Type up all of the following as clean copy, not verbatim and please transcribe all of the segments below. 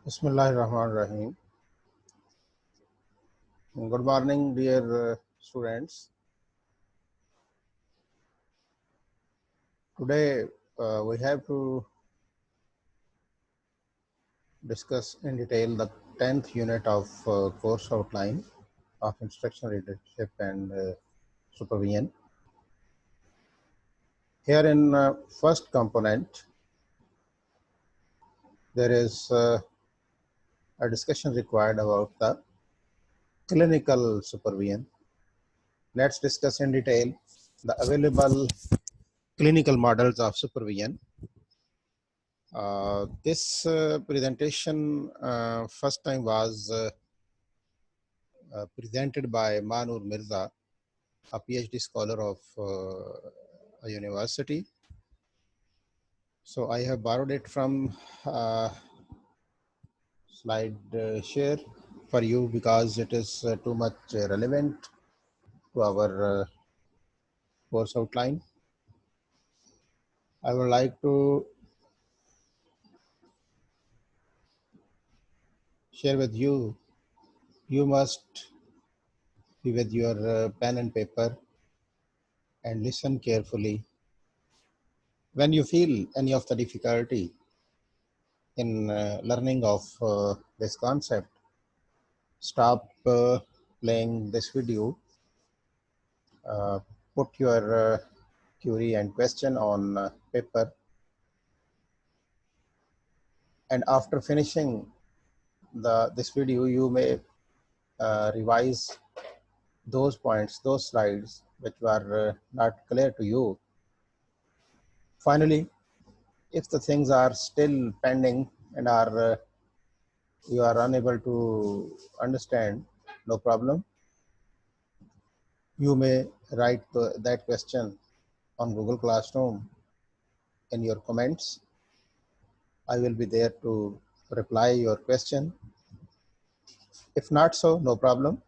Bismillahirrahmanirrahim. Good morning, dear students. Today we have to discuss in detail the 10th unit of course outline of instruction leadership and supervision. Here in first component, there is a discussion required about the clinical supervision. Let's discuss in detail the available clinical models of supervision. This presentation first time was presented by Manur Mirza, a PhD scholar of a university. So I have borrowed it from slide share for you because it is too much relevant to our course outline. I would like to share with you, you must be with your pen and paper and listen carefully. When you feel any of the difficulty in learning of this concept, stop playing this video, put your query and question on paper, and after finishing this video, you may revise those points, those slides which were not clear to you. Finally, if the things are still pending and you are unable to understand, no problem. You may write that question on Google Classroom in your comments. I will be there to reply your question. If not so, no problem.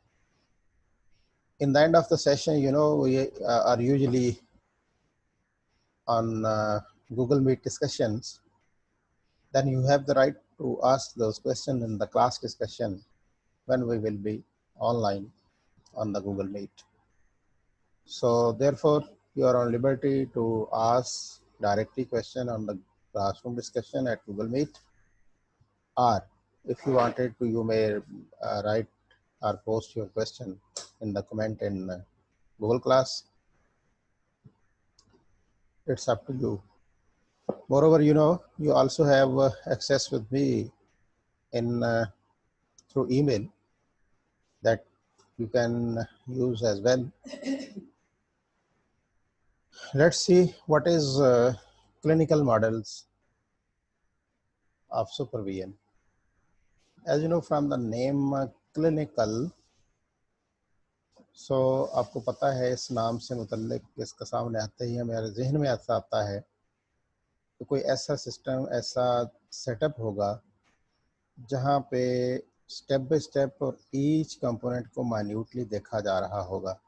In the end of the session, you know, we are usually on Google Meet discussions. Then you have the right to ask those questions in the class discussion when we will be online on the Google Meet. So therefore, you are on liberty to ask directly question on the classroom discussion at Google Meet, or if you wanted to, you may write or post your question in the comment in Google Class. It's up to you. Moreover, you know, you also have access with me in through email that you can use as well. Let's see what is clinical models of supervision. As you know from the name clinical, so आपको पता है इस नाम से मुतल्लिक इसका सामने आते ही हमारे जहन में ऐसा आता है तो कोई ऐसा सिस्टम, ऐसा सेटअप होगा जहाँ पे स्टेप बाय स्टेप और ईच कंपोनेंट को माइन्यूटली देखा जा रहा होगा।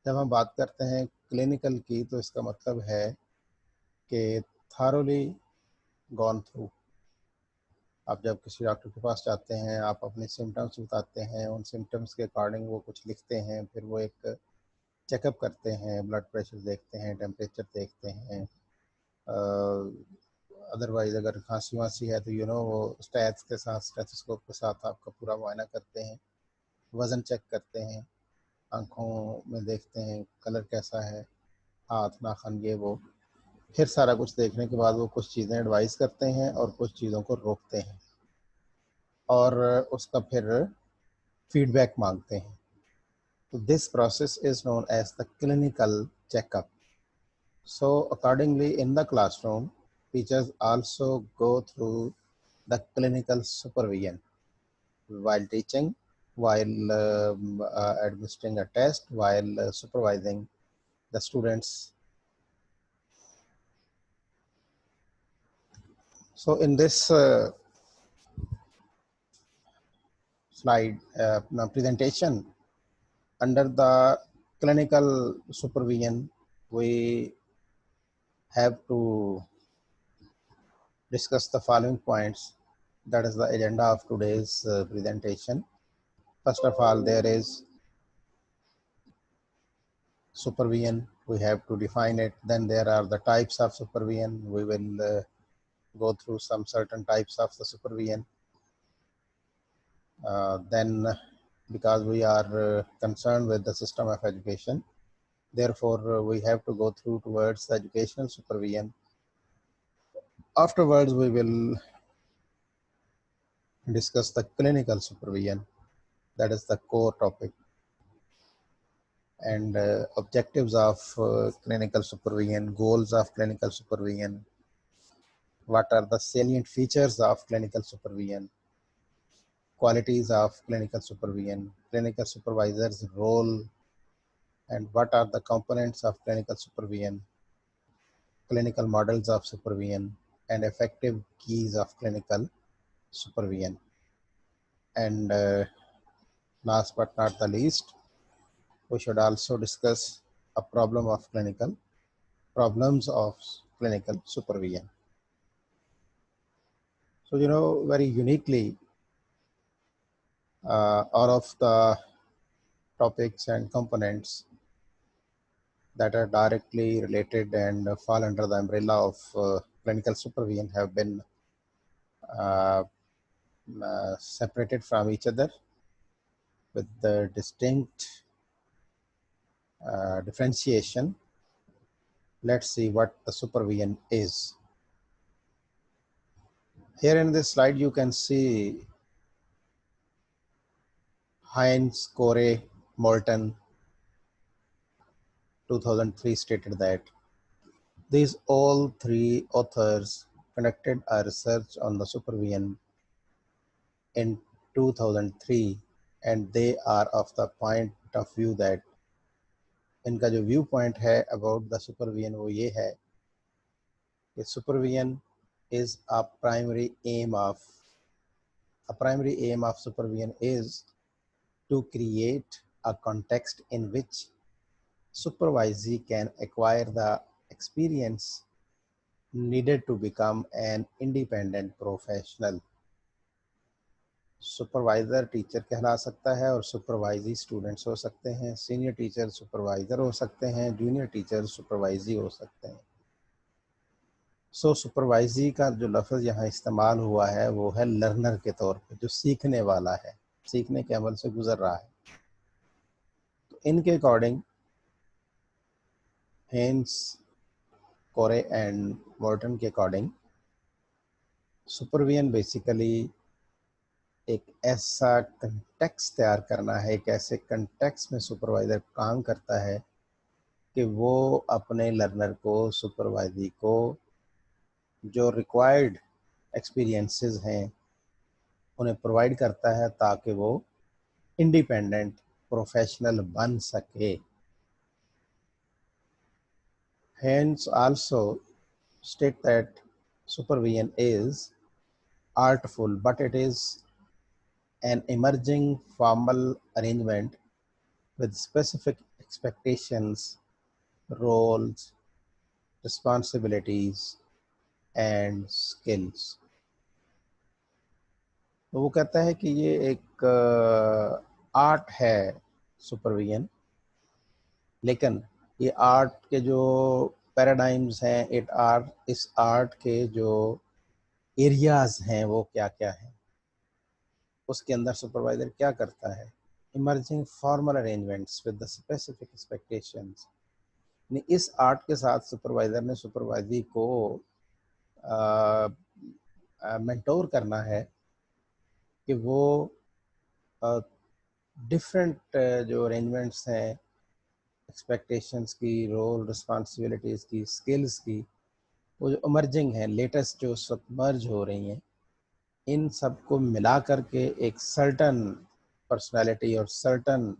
जब हम बात करते हैं क्लिनिकल की तो इसका मतलब है कि थारोली गॉन थ्रू। आप जब किसी डॉक्टर के पास जाते हैं, आप अपने सिम्टम्स बताते हैं, उन सिम्टम्स के अकॉर्डिंग वो कुछ लिखते हैं, फिर वो एक चेकअप करते हैं, ब्लड प्रेशर देखते हैं, टेम्परेचर देखते हैं। अदरवाइज़ अगर खांसी वांसी है तो यू नो वो स्टैट्स के साथ, स्टेथोस्कोप के साथ आपका पूरा मुआयना करते हैं, वज़न चेक करते हैं, आँखों में देखते हैं कलर कैसा है, हाथ नाखून ये वो। फिर सारा कुछ देखने के बाद वो कुछ चीज़ें एडवाइस करते हैं और कुछ चीज़ों को रोकते हैं और उसका फिर फीडबैक मांगते हैं। तो this process is known as the clinical checkup. So accordingly in the classroom, teachers also go through the clinical supervision while teaching, while administering a test, while supervising the students. So in this slide presentation, under the clinical supervision, we have to discuss the following points. That is the agenda of today's presentation. First of all, there is supervision. We have to define it. Then there are the types of supervision. We will go through some certain types of the supervision. Then, because we are concerned with the system of education, therefore we have to go through towards the educational supervision. Afterwards, we will discuss the clinical supervision. That is the core topic. And objectives of clinical supervision, goals of clinical supervision, what are the salient features of clinical supervision, qualities of clinical supervision, clinical supervisor's role, and what are the components of clinical supervision, clinical models of supervision, and effective keys of clinical supervision. And last but not the least, we should also discuss a problems of clinical supervision. So, very uniquely, all of the topics and components that are directly related and fall under the umbrella of clinical supervision have been uh, separated from each other with the distinct differentiation. Let's see what the supervision is. Here in this slide, you can see Heinz, Corey, Moulton, 2003 stated that these all three authors conducted a research on the supervision in 2003, and they are of the point of view that इनका जो view point है about the supervision वो ये है कि supervision is a primary aim of supervision is to create a context in which supervisee can acquire the experience needed to become an independent professional. Supervisor teacher कहला सकता है और सुपरवाइजी students हो सकते हैं, सीनियर टीचर सुपरवाइज़र हो सकते हैं, जूनियर टीचर सुपरवाइजी हो सकते हैं। सो सुपरवाइजी का जो लफ्ज़ यहाँ इस्तेमाल हुआ है वो है लर्नर के तौर पे, जो सीखने वाला है, सीखने के अमल से गुजर रहा है। तो इनके अकॉर्डिंग हेन्स, कोरे एंड मॉर्टन के अकॉर्डिंग सुपरविजन बेसिकली एक ऐसा कंटेक्स्ट तैयार करना है, एक ऐसे कंटेक्स्ट में सुपरवाइज़र काम करता है कि वो अपने लर्नर को, सुपरवाइजी को जो रिक्वायर्ड एक्सपीरियंसेस हैं उन्हें प्रोवाइड करता है ताकि वो इंडिपेंडेंट प्रोफेशनल बन सके। Hence also state that supervision is artful, but it is an emerging formal arrangement with specific expectations, roles, responsibilities and skills. तो वो कहता है कि ये एक आर्ट है सुपरविजन, लेकिन ये आर्ट के जो पैराडाइम्स हैं, इस आर्ट के जो एरियाज हैं वो क्या क्या हैं, उसके अंदर सुपरवाइजर क्या करता है। Emerging formal arrangements with the specific expectations, इस आर्ट के साथ सुपरवाइजर ने सुपरवाइजरी को मेंटोर करना है कि वो डिफरेंट जो अरेंजमेंट्स हैं, एक्सपेक्टेशंस की, रोल रिस्पॉन्सिबिलिटीज़ की, स्किल्स की, वो जो इमर्जिंग हैं, लेटेस्ट जो सब मर्ज हो रही हैं, इन सब को मिला करके एक सर्टन पर्सनालिटी और सर्टन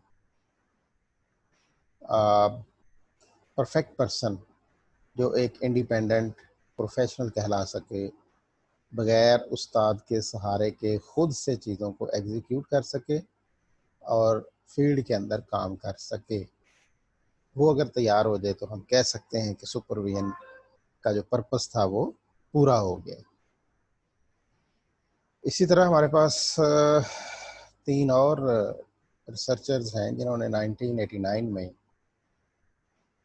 परफेक्ट पर्सन जो एक इंडिपेंडेंट प्रोफेशनल कहला सके, बगैर उस्ताद के सहारे के खुद से चीज़ों को एग्जीक्यूट कर सके और फील्ड के अंदर काम कर सके, वो अगर तैयार हो जाए तो हम कह सकते हैं कि सुपरविजन का जो पर्पस था वो पूरा हो गया। इसी तरह हमारे पास तीन और रिसर्चर्स हैं जिन्होंने 1989 में,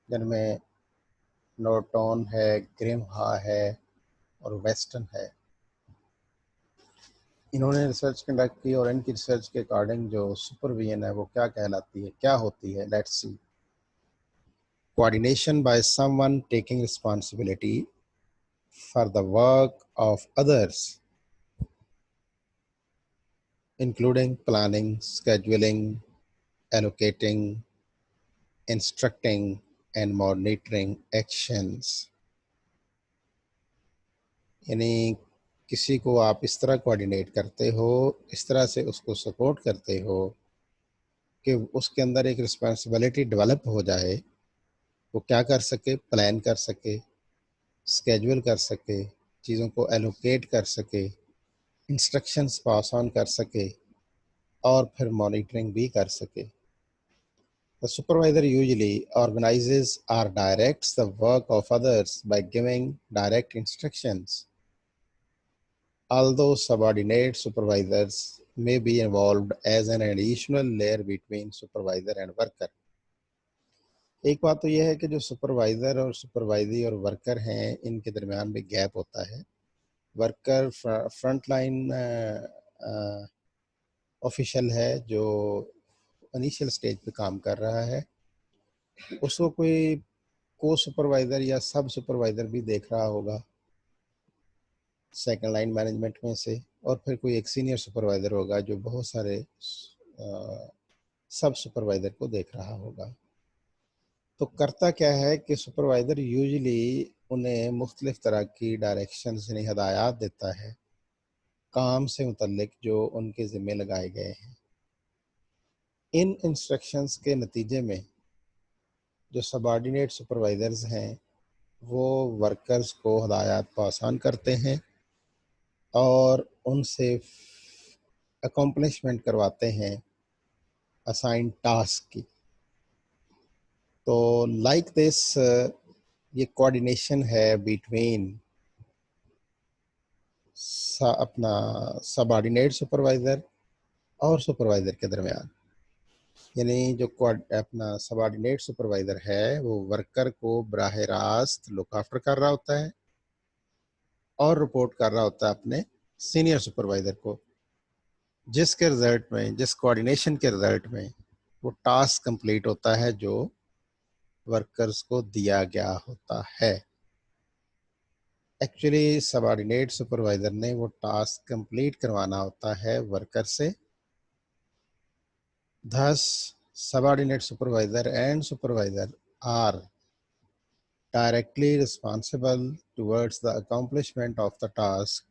जिनमें नॉर्टन है, ग्रिम्हा है और वेस्टन है, इन्होंने रिसर्च कंडक्ट की और इनकी रिसर्च के अकॉर्डिंग जो सुपरविजन है वो क्या कहलाती है, क्या होती है। Let's see. Coordination by someone taking responsibility for the work of others, including planning, scheduling, allocating, instructing and monitoring actions। यानी किसी को आप इस तरह कोऑर्डिनेट करते हो, इस तरह से उसको सपोर्ट करते हो कि उसके अंदर एक रिस्पांसिबिलिटी डेवलप हो जाए, वो क्या कर सके, प्लान कर सके, स्केड्यूल कर सके, चीज़ों को एलोकेट कर सके, इंस्ट्रक्शंस पास ऑन कर सके और फिर मॉनिटरिंग भी कर सके। The supervisor usually organizes or directs the work of others by giving direct instructions, although subordinate supervisors may be involved as an additional layer between supervisor and worker। एक बात तो यह है कि जो सुपरवाइजर और सुपरवाइजरी और वर्कर हैं, इनके दरमियान भी गैप होता है। वर्कर फ्रंट लाइन ऑफिशियल है जो इनिशियल स्टेज पे काम कर रहा है, उसको कोई को सुपरवाइजर या सब सुपरवाइजर भी देख रहा होगा सेकंड लाइन मैनेजमेंट में से, और फिर कोई एक सीनियर सुपरवाइजर होगा जो बहुत सारे सब सुपरवाइजर को देख रहा होगा। तो करता क्या है कि सुपरवाइजर यूजुअली उन्हें मुख्तलिफ तरह की डायरेक्शंस यानी हदायत देता है काम से मुतल्लिक जो उनके ज़िम्मे लगाए गए हैं। इन इंस्ट्रक्शंस के नतीजे में जो सबॉर्डिनेट सुपरवाइजर्स हैं वो वर्कर्स को हदायत पास ऑन करते हैं और उनसे अकम्पलिशमेंट करवाते हैं असाइन टास्क की। तो लाइक दिस ये कोऑर्डिनेशन है बिटवीन अपना सबऑर्डिनेट सुपरवाइज़र और सुपरवाइज़र के दरमियान। यानी जो अपना सबऑर्डिनेट सुपरवाइज़र है वो वर्कर को बराह रास्त लुक आफ्टर कर रहा होता है और रिपोर्ट कर रहा होता है अपने सीनियर सुपरवाइज़र को, जिसके रिजल्ट में, जिस कोऑर्डिनेशन के रिजल्ट में वो टास्क कंप्लीट होता है जो वर्कर्स को दिया गया होता है। एक्चुअली सबऑर्डिनेट सुपरवाइजर ने वो टास्क कंप्लीट करवाना होता है वर्कर से। Thus, subordinate supervisor and supervisor are directly responsible towards the accomplishment of the task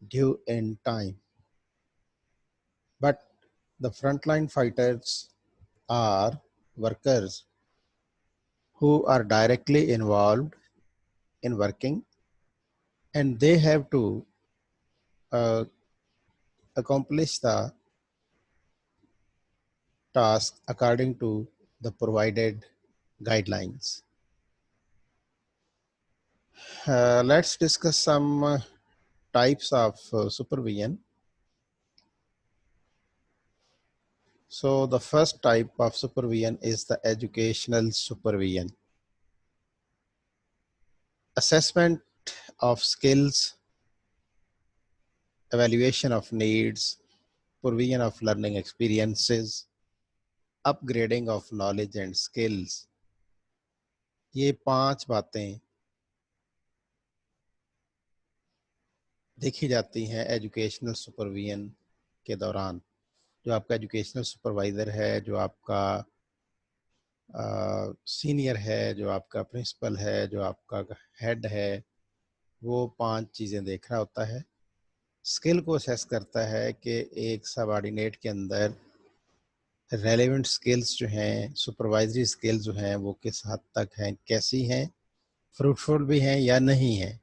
due in time. But the frontline fighters are workers who are directly involved in working, and they have to uh, accomplish the task according to the provided guidelines. Let's discuss some types of supervision. So the first type of supervision is the educational supervision. Assessment of skills, evaluation of needs, provision of learning experiences, upgrading of knowledge and skills। ये 5 बातें देखी जाती हैं educational supervision के दौरान। जो आपका educational supervisor है, जो आपका सीनियर है, जो आपका प्रिंसिपल है, जो आपका हेड है, वो 5 चीज़ें देख रहा होता है। स्किल को असेस करता है कि एक सबऑर्डिनेट के अंदर रेलेवेंट स्किल्स जो हैं, सुपरवाइजरी स्किल्स जो हैं वो किस हद तक हैं, कैसी हैं, फ्रूटफुल भी हैं या नहीं हैं।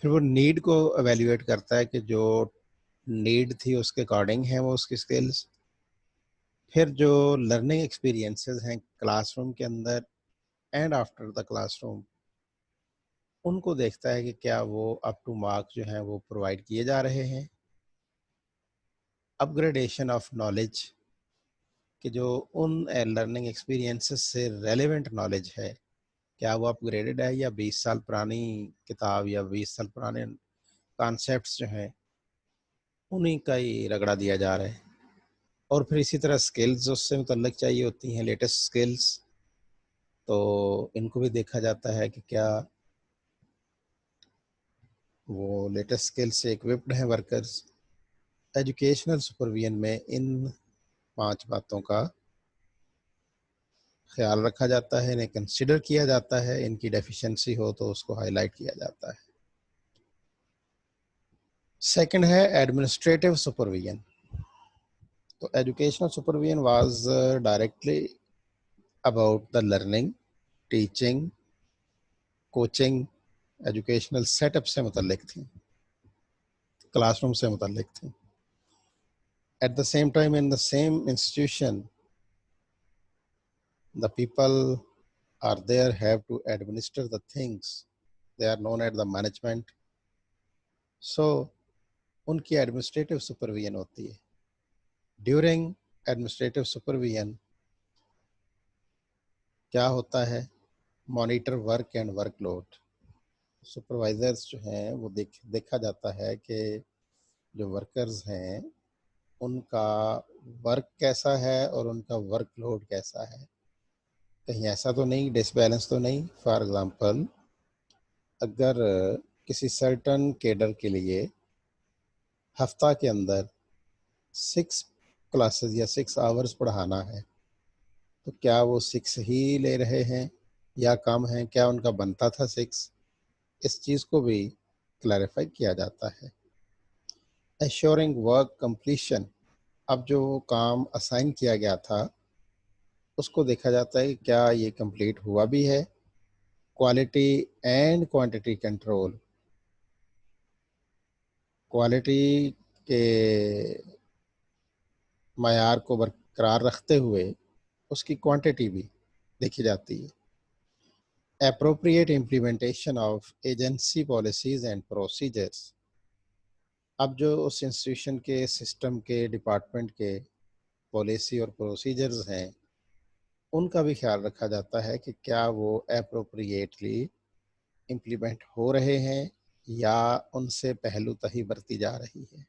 फिर वो नीड को एवेल्युएट करता है कि जो नीड थी उसके अकॉर्डिंग है वो उसकी स्किल्स। फिर जो लर्निंग एक्सपीरियंसेस हैं क्लासरूम के अंदर एंड आफ्टर द क्लासरूम, उनको देखता है कि क्या वो अप टू मार्क जो हैं वो प्रोवाइड किए जा रहे हैं। अपग्रेडेशन ऑफ नॉलेज, कि जो उन लर्निंग एक्सपीरियंसेस से रेलेवेंट नॉलेज है, क्या वो अपग्रेडेड है या 20 साल पुरानी किताब या 20 साल पुराने कॉन्सेप्ट्स जो हैं उन्हीं का ही रगड़ा दिया जा रहा है। और फिर इसी तरह स्किल्स उससे मुतल्लिक चाहिए होती हैं, लेटेस्ट स्किल्स, तो इनको भी देखा जाता है कि क्या वो लेटेस्ट स्किल्स से इक्विप्ड हैं वर्कर्स। एजुकेशनल सुपरविजन में इन 5 बातों का ख्याल रखा जाता है, इन्हें कंसिडर किया जाता है, इनकी डेफिशिएंसी हो तो उसको हाईलाइट किया जाता है। सेकंड है एडमिनिस्ट्रेटिव सुपरविजन। तो educational supervision was directly about the learning, teaching, coaching, educational setup से मुतल्लिक थी, क्लासरूम से मुतल्लिक थी। At the same time in the same institution the people are there have to administer the things, they are known as the management, so उनकी administrative supervision होती है। During administrative supervision क्या होता है, monitor work and workload. Supervisors जो हैं वो देखा जाता है कि जो वर्कर्स हैं उनका वर्क कैसा है और उनका वर्कलोड कैसा है, कहीं ऐसा तो नहीं, डिसबैलेंस तो नहीं। फॉर एग्जांपल, अगर किसी सर्टन केडर के लिए हफ्ता के अंदर 6 क्लासेस या 6 आवर्स पढ़ाना है, तो क्या वो 6 ही ले रहे हैं या कम है, क्या उनका बनता था 6, इस चीज़ को भी क्लैरिफाई किया जाता है। एश्योरिंग वर्क कंप्लीशन, अब जो काम असाइन किया गया था उसको देखा जाता है कि क्या ये कंप्लीट हुआ भी है। Quality and quantity control, quality के मयार को बरकरार रखते हुए उसकी क्वांटिटी भी देखी जाती है। Appropriate implementation of agency policies and procedures, अब जो उस इंस्टीट्यूशन के सिस्टम के डिपार्टमेंट के पॉलिसी और प्रोसीजर्स हैं उनका भी ख्याल रखा जाता है कि क्या वो एप्रोप्रिएटली इम्प्लीमेंट हो रहे हैं या उनसे पहलूतही बरती जा रही है।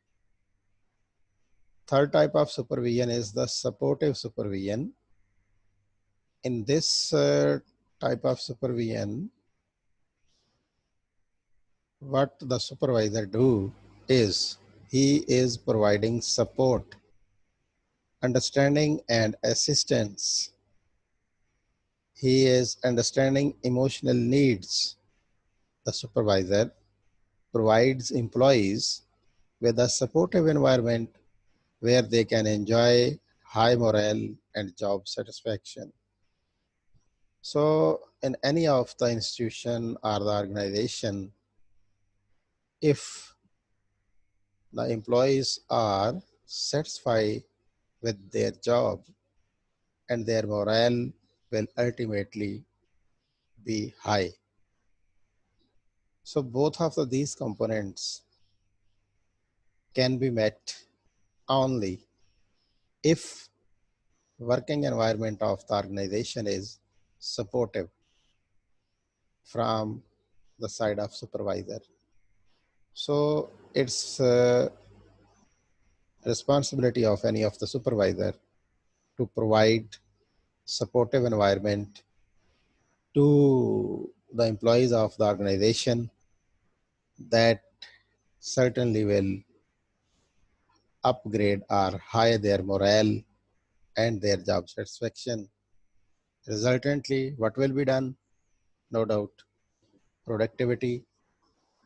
Third type of supervision is the supportive supervision. In this type of supervision, what the supervisor do is he is providing support, understanding and assistance. He is understanding emotional needs. The supervisor provides employees with a supportive environment where they can enjoy high morale and job satisfaction. So in any of the institution or the organization, if the employees are satisfied with their job and their morale will ultimately be high. So both of these components can be met only if working environment of the organization is supportive from the side of supervisor. So it's responsibility of any of the supervisor to provide supportive environment to the employees of the organization that certainly will upgrade or high their morale and their job satisfaction. Resultantly, what will be done? No doubt, productivity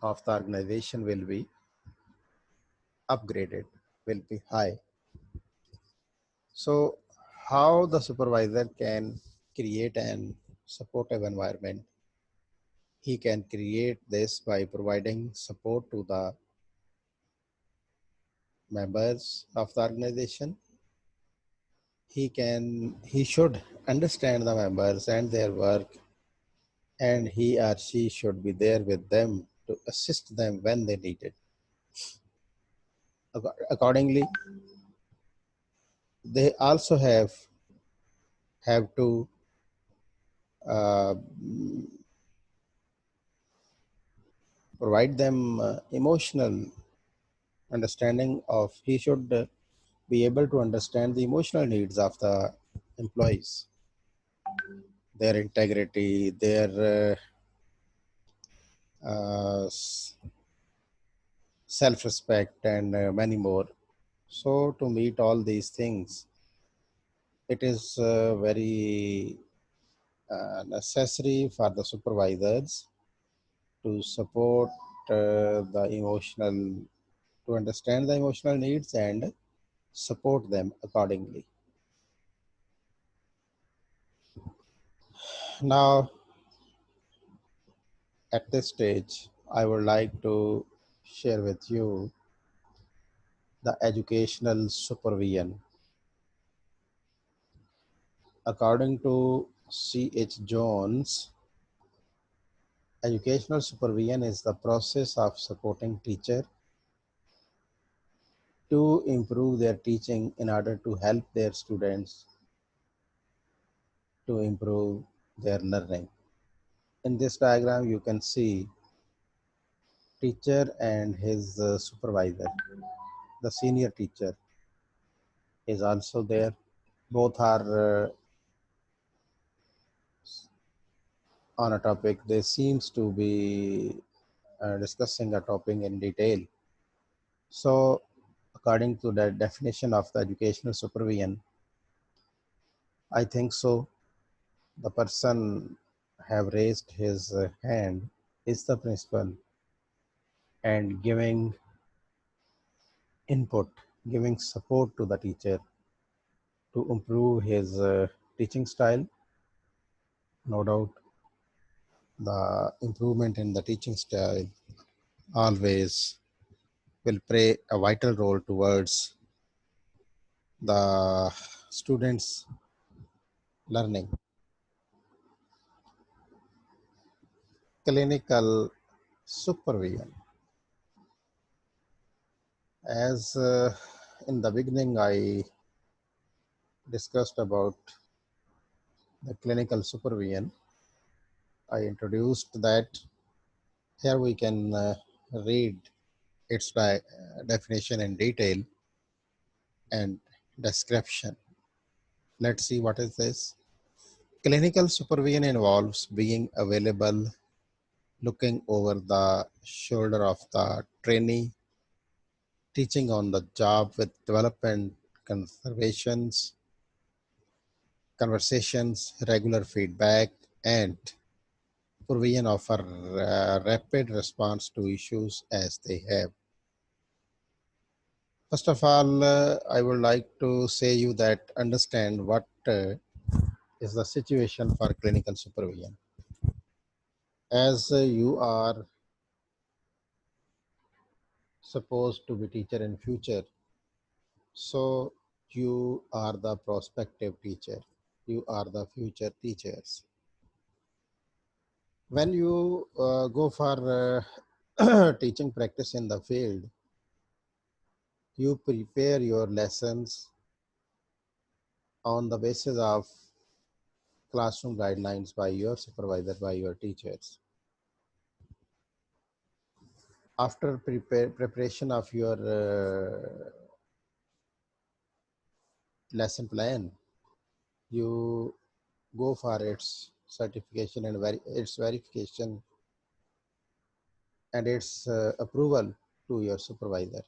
of the organization will be upgraded, will be high. So, how the supervisor can create an supportive environment? He can create this by providing support to the members of the organization. He should understand the members and their work and he or she should be there with them to assist them when they need it. Accordingly, they also have to uh, provide them emotional understanding of, he should be able to understand the emotional needs of the employees, their integrity, their self-respect, and many more. So to meet all these things, it is very necessary for the supervisors to support the emotional, to understand the emotional needs and support them accordingly. Now, at this stage, I would like to share with you the educational supervision. According to C.H. Jones, educational supervision is the process of supporting teacher to improve their teaching in order to help their students to improve their learning. In this diagram, you can see teacher and his supervisor. The senior teacher is also there. Both are on a topic. They seems to be discussing a topic in detail. So, according to the definition of the educational supervision, I think so. The person have raised his hand is the principal and giving input, giving support to the teacher to improve his teaching style. No doubt, the improvement in the teaching style always will play a vital role towards the students' learning. Clinical supervision. As in the beginning, I discussed about the clinical supervision. I introduced that. Here we can read its definition in detail and description. Let's see what is this. Clinical supervision involves being available, looking over the shoulder of the trainee, teaching on the job with development conversations, regular feedback, and provision of a rapid response to issues as they have. First of all, I would like to say you that understand what is the situation for clinical supervision. As you are supposed to be teacher in future, so you are the prospective teacher. You are the future teachers. When you go for teaching practice in the field, you prepare your lessons on the basis of classroom guidelines by your supervisor, by your teachers. After preparation of your lesson plan, you go for its certification and its verification and its approval to your supervisor.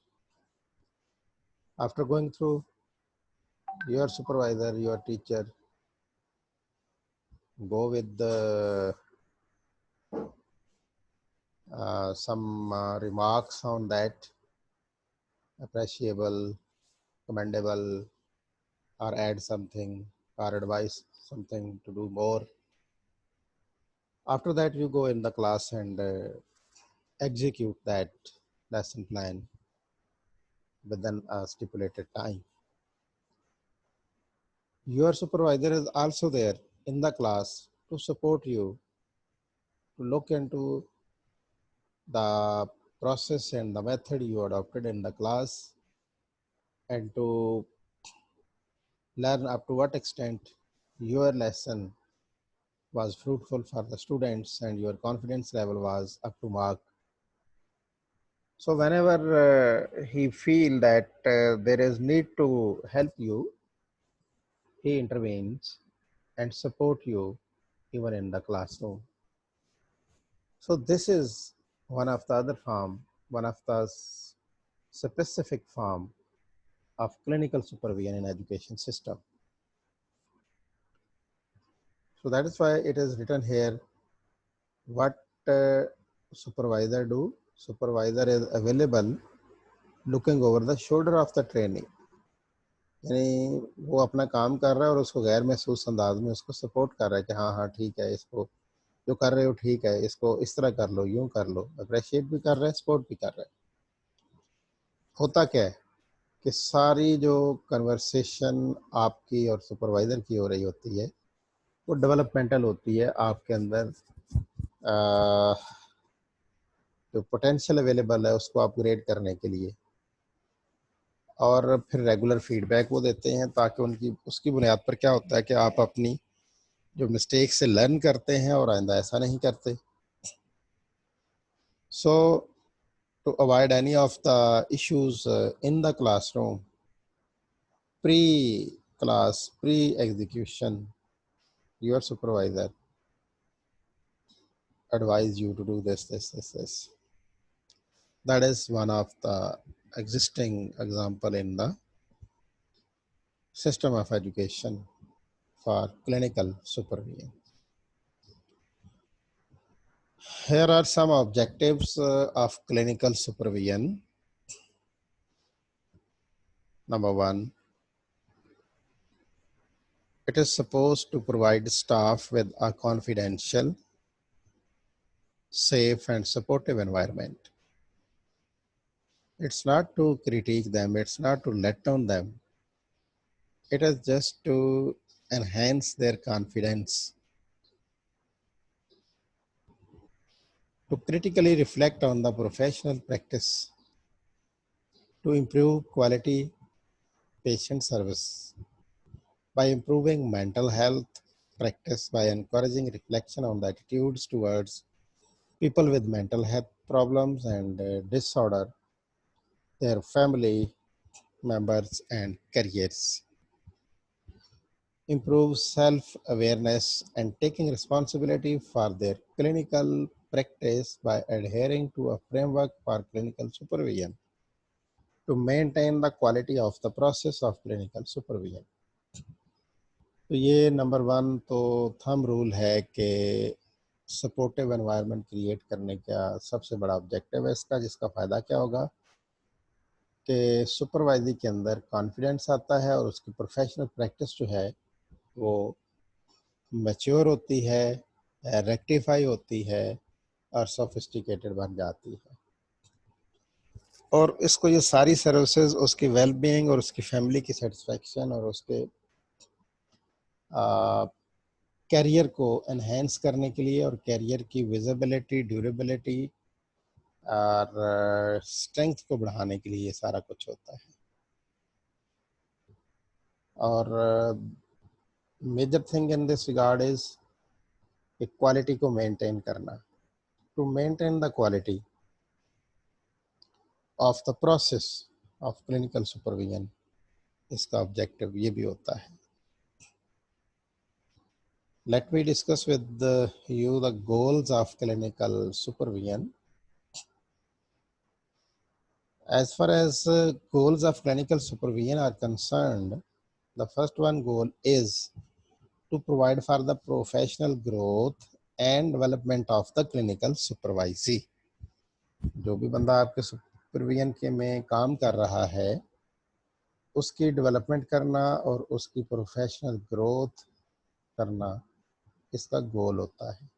After going through, your supervisor, your teacher, go with the some remarks on that, appreciable, commendable, or add something, or advise something to do more. After that, you go in the class and execute that lesson plan within a stipulated time. Your supervisor is also there in the class to support you to look into the process and the method you adopted in the class, and to learn up to what extent your lesson was fruitful for the students and your confidence level was up to mark. So whenever he feel that there is need to help you, he intervenes and support you even in the classroom. So this is one of the other form, one of the specific form of clinical supervision in education system. So that is why it is written here, what supervisor do? Supervisor is available looking over the shoulder of the trainee. यानी वो अपना काम कर रहा है और उसको गैर महसूस अंदाज में उसको सपोर्ट कर रहा है कि हाँ हाँ ठीक है, इसको जो कर रहे हो ठीक है, इसको इस तरह कर लो, यूं कर लो, अप्रिशिएट भी कर रहा है, सपोर्ट भी कर रहा है। होता क्या है कि सारी जो कन्वर्सेशन आपकी और सुपरवाइजर की हो रही होती है वो डेवलपमेंटल होती है, आपके अंदर जो पोटेंशियल अवेलेबल है उसको अपग्रेड करने के लिए, और फिर रेगुलर फीडबैक वो देते हैं ताकि उनकी उसकी बुनियाद पर क्या होता है कि आप अपनी जो मिस्टेक से लर्न करते हैं और आइंदा ऐसा नहीं करते. So to avoid any of the issues in the classroom, pre class, pre-execution, your supervisor advise you to do this. That is one of the existing example in the system of education for clinical supervision. Here are some objectives of clinical supervision. Number one, it is supposed to provide staff with a confidential, safe and supportive environment. It's not to critique them, it's not to let down them. It is just to enhance their confidence, to critically reflect on the professional practice, to improve quality patient service, by improving mental health practice, by encouraging reflection on the attitudes towards people with mental health problems and disorder, their family members and careers. Improve self-awareness and taking responsibility for their clinical practice by adhering to a framework for clinical supervision to maintain the quality of the process of clinical supervision. तो ये number 1 तो thumb rule है कि supportive environment create करने का सबसे बड़ा objective है इसका, जिसका फ़ायदा क्या होगा कि सुपरवाइजरी के अंदर कॉन्फिडेंस आता है और उसकी प्रोफेशनल प्रैक्टिस जो है वो मैच्योर होती है, रेक्टिफाई होती है और सोफिस्टिकेटेड बन जाती है, और इसको ये सारी सर्विसेज उसकी वेलबींग और उसकी फैमिली की सेटिस्फैक्शन और उसके कैरियर को एनहेंस करने के लिए और कैरियर की विजिबिलिटी, ड्यूरेबिलिटी और स्ट्रेंथ को बढ़ाने के लिए ये सारा कुछ होता है. और major thing in this regard is quality को मेंटेन करना. To maintain the quality of the process of clinical supervision, इसका ऑब्जेक्टिव ये भी होता है. Let me discuss with you the goals of clinical supervision. As far as goals of clinical supervision are concerned, the first one goal is to provide for the professional growth and development of the clinical supervisee. जो भी बंदा आपके supervision के में काम कर रहा है उसकी डेवलपमेंट करना और उसकी प्रोफेशनल ग्रोथ करना इसका गोल होता है.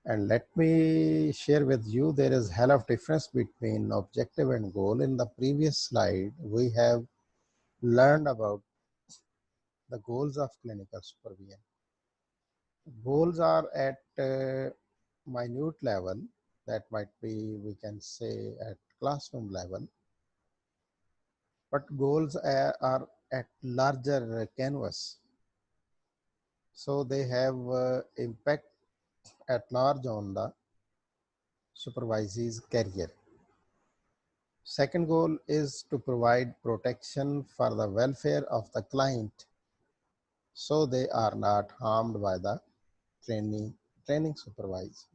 And let me share with you, there is hell of difference between objective and goal. In the previous slide, we have learned about the goals of clinical supervision. Goals are at minute level, that might be, we can say, at classroom level, but goals are at larger canvas. So they have impact at large on the supervisee's career. Second goal is to provide protection for the welfare of the client so they are not harmed by the training supervisor.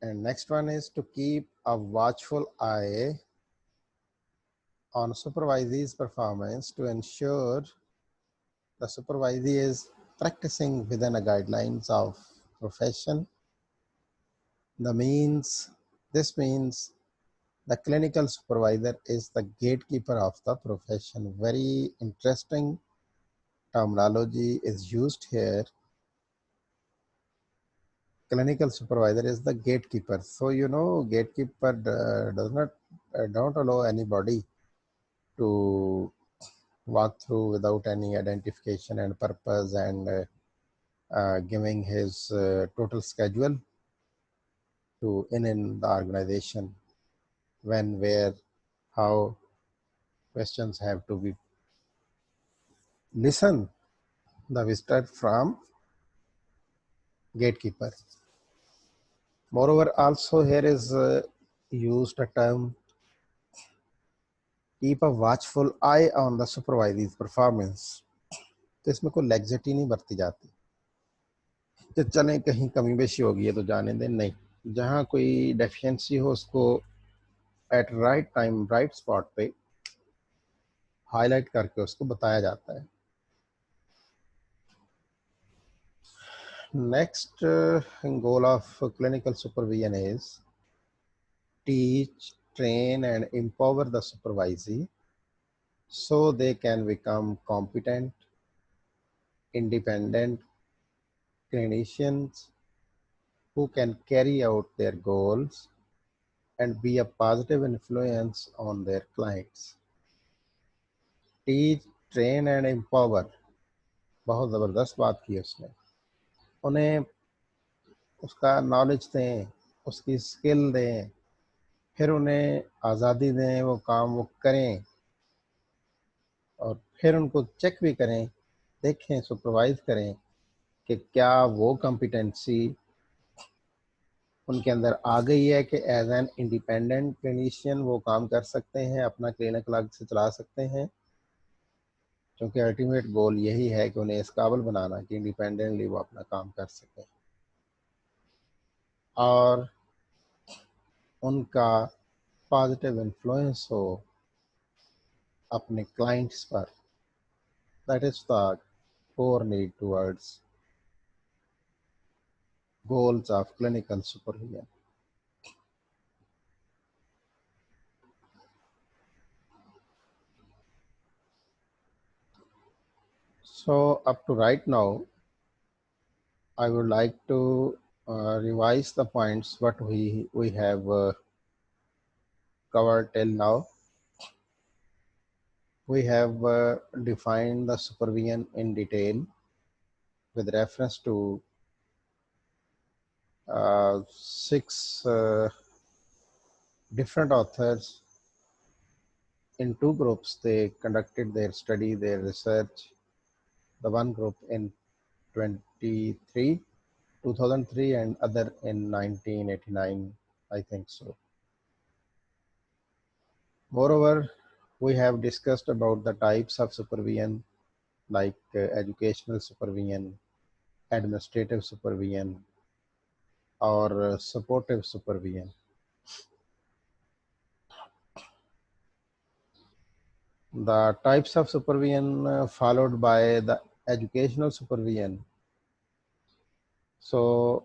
And next one is to keep a watchful eye on supervisee's performance to ensure the supervisee is practicing within the guidelines of profession. This means the clinical supervisor is the gatekeeper of the profession. Very interesting terminology is used here. Clinical supervisor is the gatekeeper. So, you know, gatekeeper does not, don't allow anybody to walk through without any identification and purpose and giving his total schedule to in the organization, when, where, how questions have to be listen the visitor from gatekeeper. Moreover, also here is used a term, keep a watchful eye on the supervisor's performance. तो इसमें कोई लेग्जिटी नहीं बरती जाती कि चलें कहीं कमी बेशी होगी है तो जाने दें, नहीं, जहाँ कोई डेफिशिएंसी हो उसको at right time right spot पे हाईलाइट करके उसको बताया जाता है. Next goal of clinical supervision is teach, train and empower the supervisee so they can become competent, independent clinicians who can carry out their goals and be a positive influence on their clients. Teach, train and empower, बहुत ज़बरदस्त बात की उसने. उन्हें उसका knowledge दें, उसकी skill दें, फिर उन्हें आज़ादी दें, वो काम वो करें और फिर उनको चेक भी करें, देखें, सुपरवाइज करें कि क्या वो कॉम्पिटेंसी उनके अंदर आ गई है कि एज एन इंडिपेंडेंट क्लिनिशियन वो काम कर सकते हैं, अपना क्लिनिक अलग से चला सकते हैं. क्योंकि अल्टीमेट गोल यही है कि उन्हें इस काबिल बनाना कि इंडिपेंडेंटली वो अपना काम कर सकें और उनका पॉजिटिव इन्फ्लुएंस हो अपने क्लाइंट्स पर. That is the core need towards goals of clinical supervision. So up to right now, I would like to revise the points what we have covered till now. We have defined the supervision in detail with reference to 6 different authors in 2 groups. They conducted their study, their research. The one group in 2003 and other in 1989, I think so. Moreover, we have discussed about the types of supervision like educational supervision, administrative supervision, or supportive supervision. The types of supervision followed by the educational supervision. So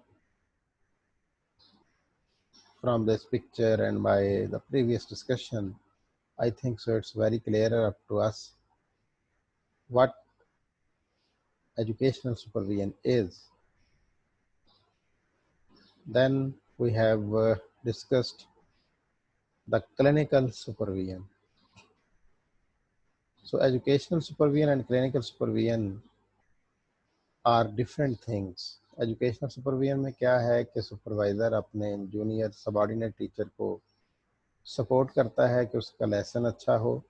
from this picture and by the previous discussion, I think so it's very clear up to us what educational supervision is. Then we have discussed the clinical supervision. So educational supervision and clinical supervision are different things. Educational supervision में क्या है कि supervisor अपने junior subordinate teacher को support करता है कि उसका लेसन अच्छा हो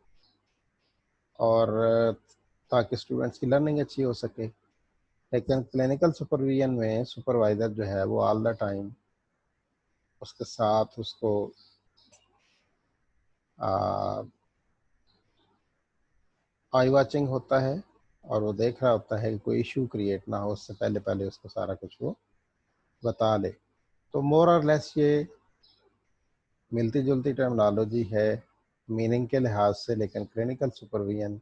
और ताकि स्टूडेंट्स की लर्निंग अच्छी हो सके। लेकिन क्लिनिकल सुपरविजन में सुपरवाइज़र जो है वो ऑल द टाइम उसके साथ उसको आई वाचिंग होता है और वो देख रहा होता है कि कोई इशू क्रिएट ना हो, उससे पहले पहले उसको सारा कुछ वो बता दे। तो मोर और लेस ये मिलती जुलती टर्मिनोलॉजी है मीनिंग के लिहाज से, लेकिन clinical supervision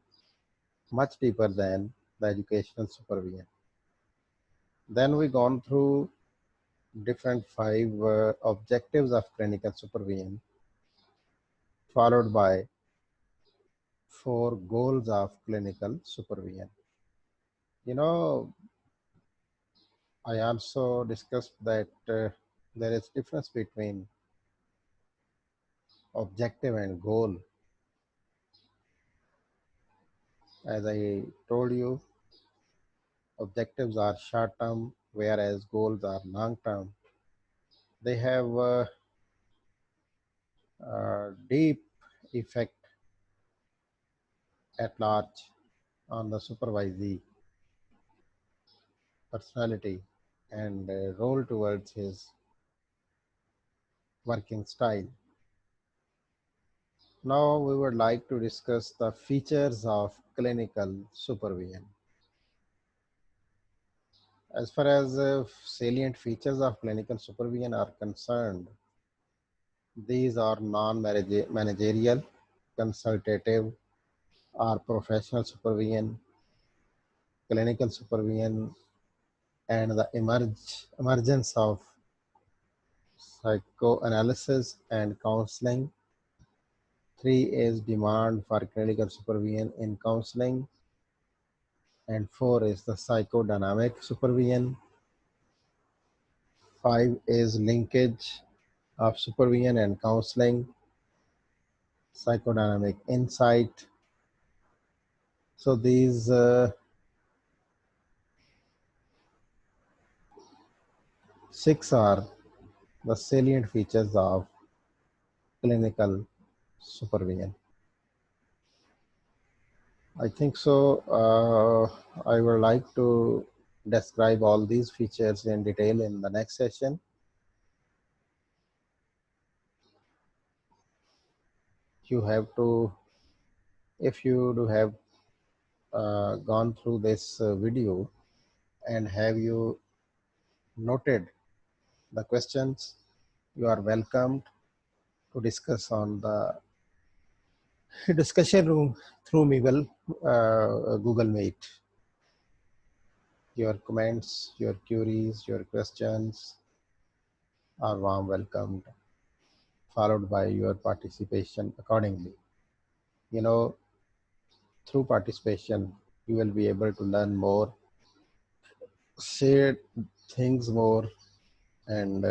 much deeper than the educational supervision. Then we gone through different five objectives of clinical supervision, followed by 4 goals of clinical supervision. You know, I also discussed that there is difference between objective and goal. As I told you, objectives are short term, whereas goals are long term. They have a deep effect at large on the supervisee personality and role towards his working style. Now we would like to discuss the features of clinical supervision. As far as salient features of clinical supervision are concerned, these are non-managerial, consultative, or professional supervision, clinical supervision, and the emergence of psychoanalysis and counseling. 3 is demand for clinical supervision in counseling, and 4 is the psychodynamic supervision. 5 is linkage of supervision and counseling, psychodynamic insight. So these 6 are the salient features of clinical supervision. I think so. I would like to describe all these features in detail in the next session. You have to, if you do have gone through this video and have you noted the questions, you are welcomed to discuss on the discussion room through Google Meet. Your comments, your queries, your questions are warm welcomed, followed by your participation accordingly. You know, through participation, you will be able to learn more, say things more, and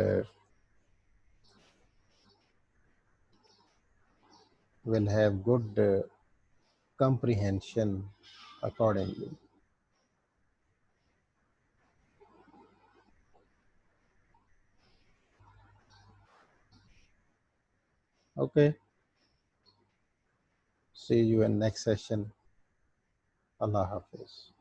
will have good comprehension accordingly. Okay. See you in next session. Allah Hafiz.